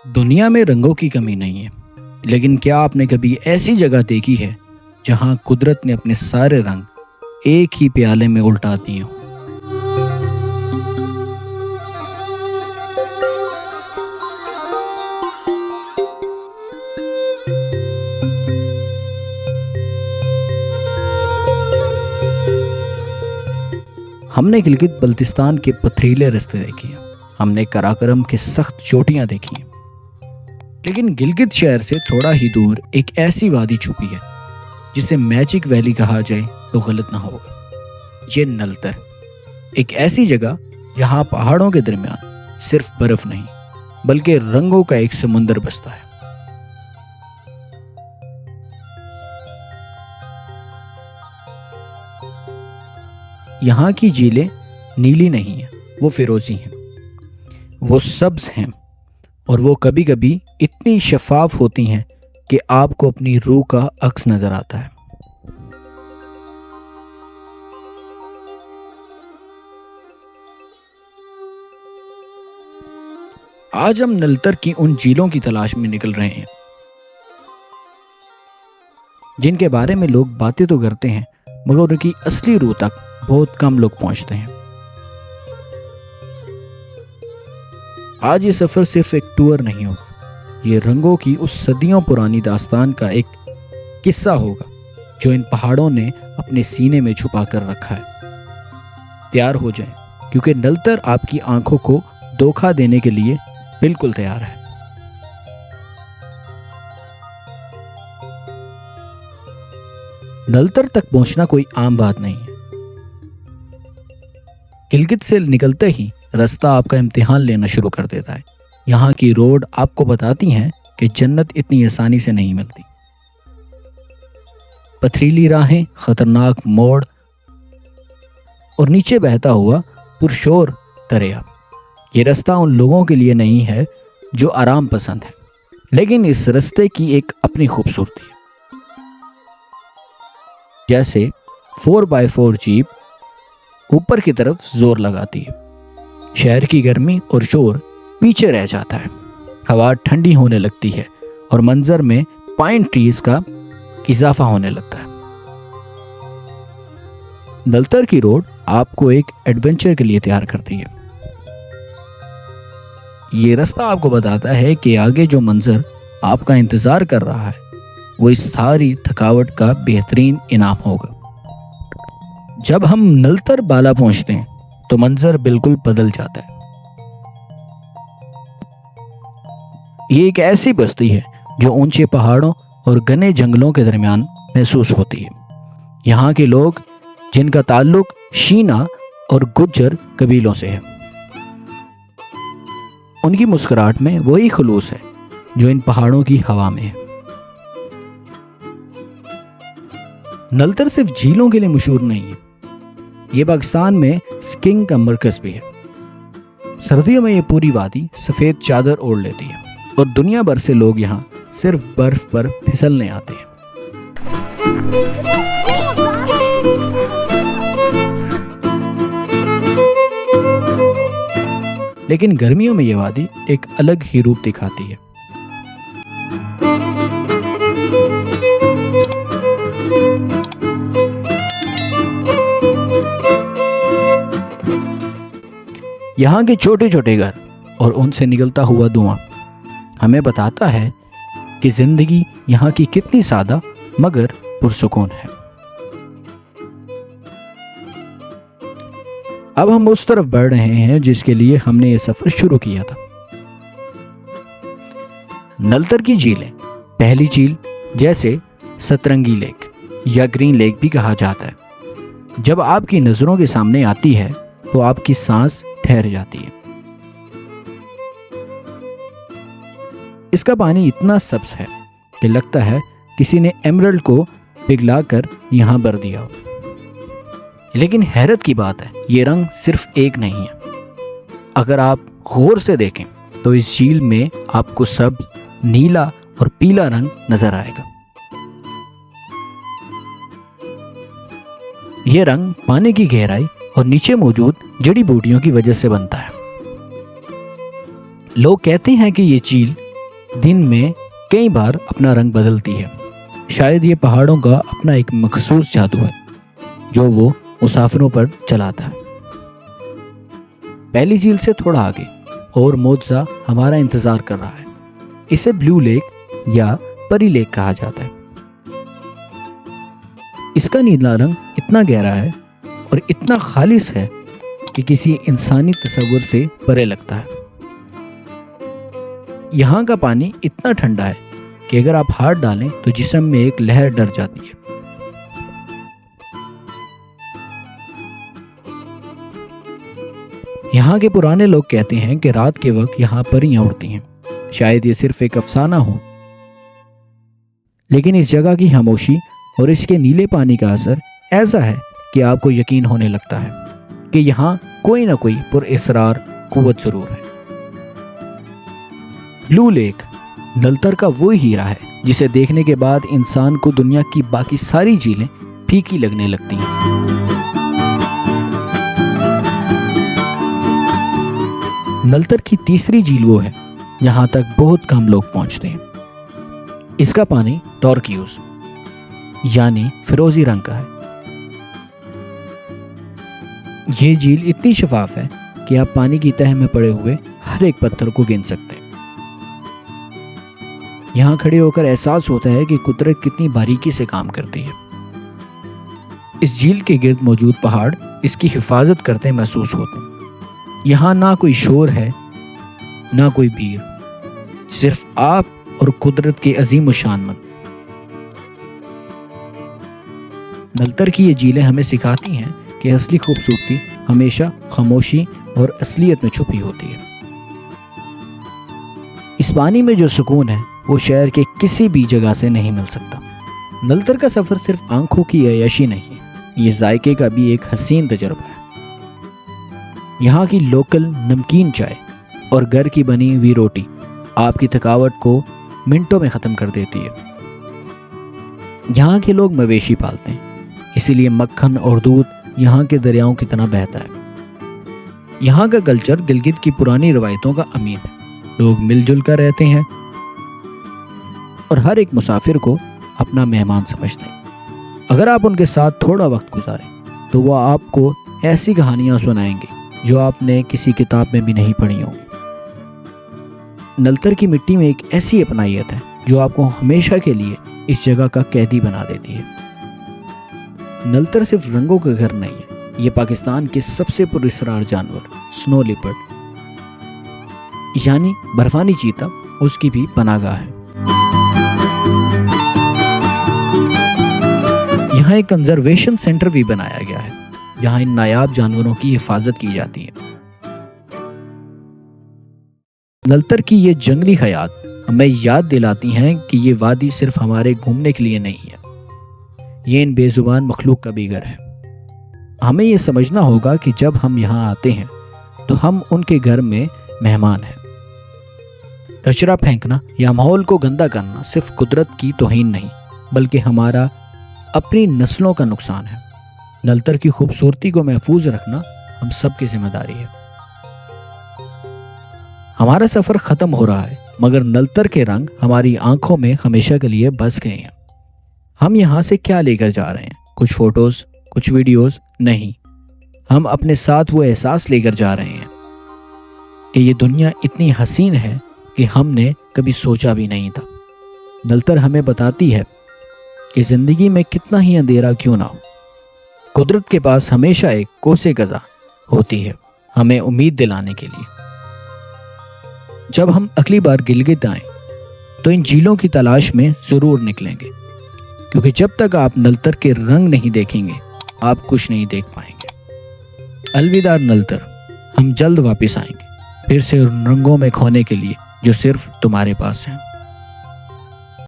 دنیا میں رنگوں کی کمی نہیں ہے، لیکن کیا آپ نے کبھی ایسی جگہ دیکھی ہے جہاں قدرت نے اپنے سارے رنگ ایک ہی پیالے میں الٹا دیے ہوں؟ ہم نے گلگت بلتستان کے پتھریلے رستے دیکھے ہیں، ہم نے کراکرم کے سخت چوٹیاں دیکھی ہیں، لیکن گلگت شہر سے تھوڑا ہی دور ایک ایسی وادی چھپی ہے جسے میجک ویلی کہا جائے تو غلط نہ ہوگا۔ یہ نلتر، ایک ایسی جگہ جہاں پہاڑوں کے درمیان صرف برف نہیں بلکہ رنگوں کا ایک سمندر بستا ہے۔ یہاں کی جھیلیں نیلی نہیں ہیں، وہ فیروزی ہیں، وہ سبز ہیں، اور وہ کبھی کبھی اتنی شفاف ہوتی ہیں کہ آپ کو اپنی روح کا عکس نظر آتا ہے۔ آج ہم نلتر کی ان جھیلوں کی تلاش میں نکل رہے ہیں جن کے بارے میں لوگ باتیں تو کرتے ہیں مگر ان کی اصلی روح تک بہت کم لوگ پہنچتے ہیں۔ آج یہ سفر صرف ایک ٹور نہیں ہوگا، یہ رنگوں کی اس صدیوں پرانی داستان کا ایک قصہ ہوگا جو ان پہاڑوں نے اپنے سینے میں چھپا کر رکھا ہے۔ تیار ہو جائیں کیونکہ نلتر آپ کی آنکھوں کو دھوکہ دینے کے لیے بالکل تیار ہے۔ نلتر تک پہنچنا کوئی عام بات نہیں ہے۔ گلگت سے نکلتے ہی راستہ آپ کا امتحان لینا شروع کر دیتا ہے۔ یہاں کی روڈ آپ کو بتاتی ہیں کہ جنت اتنی آسانی سے نہیں ملتی۔ پتھریلی راہیں، خطرناک موڑ اور نیچے بہتا ہوا پرشور دریا۔ یہ راستہ ان لوگوں کے لیے نہیں ہے جو آرام پسند ہے، لیکن اس راستے کی ایک اپنی خوبصورتی ہے۔ جیسے 4x4 جیپ اوپر کی طرف زور لگاتی ہے، شہر کی گرمی اور شور پیچھے رہ جاتا ہے، ہوا ٹھنڈی ہونے لگتی ہے اور منظر میں پائن ٹریز کا اضافہ ہونے لگتا ہے۔ نلتر کی روڈ آپ کو ایک ایڈونچر کے لیے تیار کرتی ہے۔ یہ راستہ آپ کو بتاتا ہے کہ آگے جو منظر آپ کا انتظار کر رہا ہے وہ اس ساری تھکاوٹ کا بہترین انعام ہوگا۔ جب ہم نلتر بالا پہنچتے ہیں تو منظر بالکل بدل جاتا ہے۔ یہ ایک ایسی بستی ہے جو اونچے پہاڑوں اور گھنے جنگلوں کے درمیان محسوس ہوتی ہے۔ یہاں کے لوگ جن کا تعلق شینا اور گجر قبیلوں سے ہے، ان کی مسکراہٹ میں وہی خلوص ہے جو ان پہاڑوں کی ہوا میں ہے۔ نلتر صرف جھیلوں کے لیے مشہور نہیں ہے، یہ پاکستان میں سکینگ کا مرکز بھی ہے۔ سردیوں میں یہ پوری وادی سفید چادر اوڑھ لیتی ہے اور دنیا بھر سے لوگ یہاں صرف برف پر پھسلنے آتے ہیں۔ لیکن گرمیوں میں یہ وادی ایک الگ ہی روپ دکھاتی ہے۔ یہاں کے چھوٹے چھوٹے گھر اور ان سے نکلتا ہوا دھواں ہمیں بتاتا ہے کہ زندگی یہاں کی کتنی سادہ مگر پرسکون ہے۔ اب ہم اس طرف بڑھ رہے ہیں جس کے لیے ہم نے یہ سفر شروع کیا تھا۔ نلتر کی جھیلیں، پہلی جھیل جیسے سترنگی لیک یا گرین لیک بھی کہا جاتا ہے، جب آپ کی نظروں کے سامنے آتی ہے تو آپ کی سانس ٹھہر جاتی ہے۔ اس کا پانی اتنا سبز ہے کہ لگتا ہے کسی نے ایمرلڈ کو پگھلا کر یہاں بھر دیا ہو۔ لیکن حیرت کی بات ہے، یہ رنگ صرف ایک نہیں ہے۔ اگر آپ غور سے دیکھیں تو اس جھیل میں آپ کو سبز، نیلا اور پیلا رنگ نظر آئے گا۔ یہ رنگ پانی کی گہرائی اور نیچے موجود جڑی بوٹیوں کی وجہ سے بنتا ہے۔ لوگ کہتے ہیں کہ یہ جھیل दिन में कई बार अपना रंग बदलती है। शायद ये पहाड़ों का अपना एक मखसूस जादू है जो वो मुसाफिरों पर चलाता है। पहली झील से थोड़ा आगे और मोज़ा हमारा इंतजार कर रहा है। इसे ब्लू लेक या परी लेक कहा जाता है। इसका नीला रंग इतना गहरा है और इतना खालिस है कि किसी इंसानी तस्वुर से परे लगता है। यहाँ का पानी इतना ठंडा है कि अगर आप हाथ डालें तो जिस्म में एक लहर डर जाती है। यहाँ के पुराने लोग कहते हैं कि रात के वक्त यहाँ परियां उड़ती हैं। शायद ये सिर्फ एक अफसाना हो, लेकिन इस जगह की खामोशी और इसके नीले पानी का असर ऐसा है कि आपको यकीन होने लगता है कि यहाँ कोई ना कोई पुरअसरार कुव्वत जरूर है। ब्लू लेक नलतर का वो हीरा है जिसे देखने के बाद इंसान को दुनिया की बाकी सारी झीलें फीकी लगने लगती हैं। नलतर की तीसरी झील वो है जहां तक बहुत कम लोग पहुंचते हैं। इसका पानी टर्कियोज यानी फिरोजी रंग का है। ये झील इतनी शफाफ है कि आप पानी की तह में पड़े हुए हर एक पत्थर को गिन सकते हैं। यहाँ खड़े होकर एहसास होता है कि कुदरत कितनी बारीकी से काम करती है। इस झील के गिर्द मौजूद पहाड़ इसकी हिफाजत करते महसूस होते हैं। यहाँ ना कोई शोर है ना कोई भीड़, सिर्फ आप और कुदरत के अजीम शान मन। नलतर की ये झीलें हमें सिखाती हैं कि असली खूबसूरती हमेशा खामोशी और असलियत में छुपी होती है। इस पानी में जो सुकून है वो शहर के किसी भी जगह से नहीं मिल सकता। नलतर का सफर सिर्फ आंखों की अय्याशी नहीं है, ये जायके का भी एक हसीन तजुर्बा है। यहाँ की लोकल नमकीन चाय और घर की बनी हुई रोटी आपकी थकावट को मिनटों में ख़त्म कर देती है। यहाँ के लोग मवेशी पालते हैं, इसीलिए मक्खन और दूध यहाँ के दरियाओं की तरह बहता है। यहाँ का कल्चर गिलगित की पुरानी रवायतों का अमीर है। लोग मिलजुल कर रहते हैं और हर एक मुसाफिर को अपना मेहमान समझते हैं। अगर आप उनके साथ थोड़ा वक्त गुजारें तो वह आपको ऐसी कहानियाँ सुनाएंगे जो आपने किसी किताब में भी नहीं पढ़ी होंगी। नलतर की मिट्टी में एक ऐसी अपनायत है जो आपको हमेशा के लिए इस जगह का कैदी बना देती है। नलतर सिर्फ रंगों का घर नहीं है, ये पाकिस्तान के सबसे पुरअसरार जानवर स्नो लिपर्ड यानी बर्फानी चीता उसकी भी पनाहगाह है। यहाँ एक कंजर्वेशन सेंटर भी बनाया गया है जहाँ इन नायाब जानवरों की हिफाजत की जाती है। नलतर की ये जंगली हयात हमें याद दिलाती हैं कि ये वादी सिर्फ हमारे घूमने के लिए नहीं है, ये इन बेजुबान मखलूक का भी घर है। हमें ये समझना होगा कि जब हम यहाँ आते हैं तो हम उनके घर में मेहमान हैं। कचरा फेंकना या माहौल को गंदा करना सिर्फ कुदरत की तौहीन नहीं बल्कि हमारा अपनी नस्लों का नुकसान है। नलतर की खूबसूरती को महफूज रखना हम सब की जिम्मेदारी है। हमारा सफर खत्म हो रहा है मगर नलतर के रंग हमारी आंखों में हमेशा के लिए बस गए हैं। हम यहाँ से क्या लेकर जा रहे हैं? कुछ फोटोज, कुछ वीडियोस? नहीं, हम अपने साथ वो एहसास लेकर जा रहे हैं कि ये दुनिया इतनी हसीन है कि हमने कभी सोचा भी नहीं था। नलतर हमें बताती है कि जिंदगी में कितना ही अंधेरा क्यों ना हो, कुदरत के पास हमेशा एक कोसे गजा होती है हमें उम्मीद दिलाने के लिए। जब हम अगली बार गिलगित आएं तो इन झीलों की तलाश में जरूर निकलेंगे, क्योंकि जब तक आप नलतर के रंग नहीं देखेंगे आप कुछ नहीं देख पाएंगे। अलविदा नलतर, हम जल्द वापस आएंगे फिर से उन रंगों में खोने के लिए जो सिर्फ तुम्हारे पास हैं।